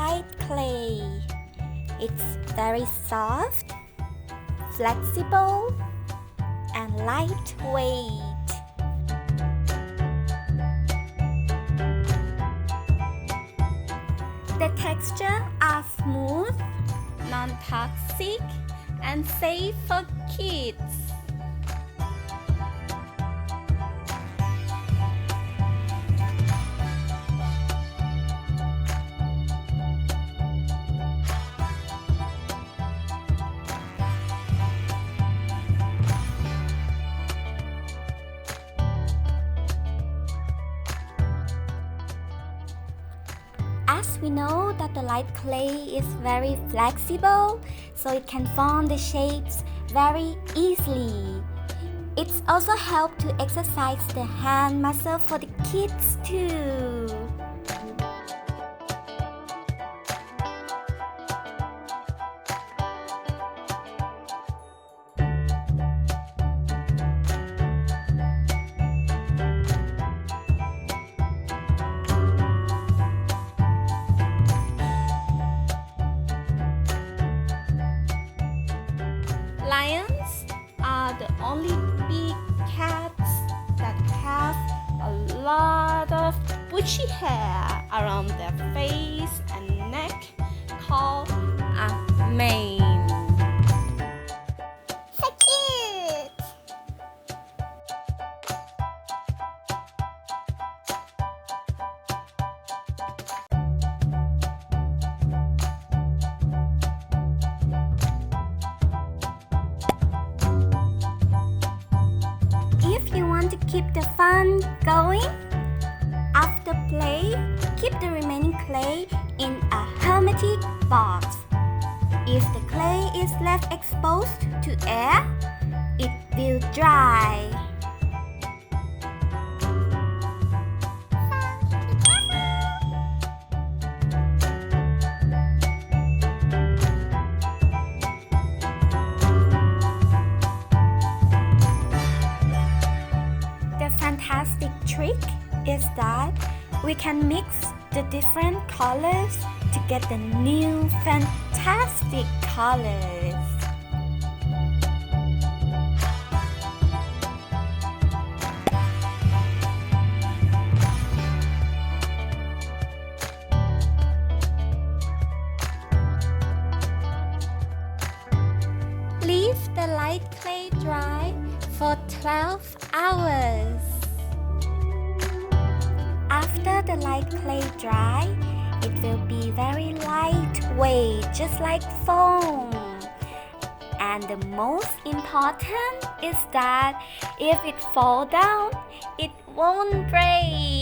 light clay. It's very soft, flexible, and lightweight. The texture are smooth, non-toxic, and safe for kids. As we know that the light clay is very flexible, so it can form the shapes very easily. It's also helped to exercise the hand muscle for the kids too. Lions are the only big cats that have a lot of bushy hair around their face and neck called a mane. So cute! If you want to keep the fun going, after play, keep the remaining clay in a hermetic box. If the clay is left exposed to air, it will dry. The fantastic trick is that we can mix the different colors to get the new fantastic colors. Leave the light clay dry for 12 hours. After the light clay dry, it will be very lightweight, just like foam. And the most important is that if it fall down, it won't break.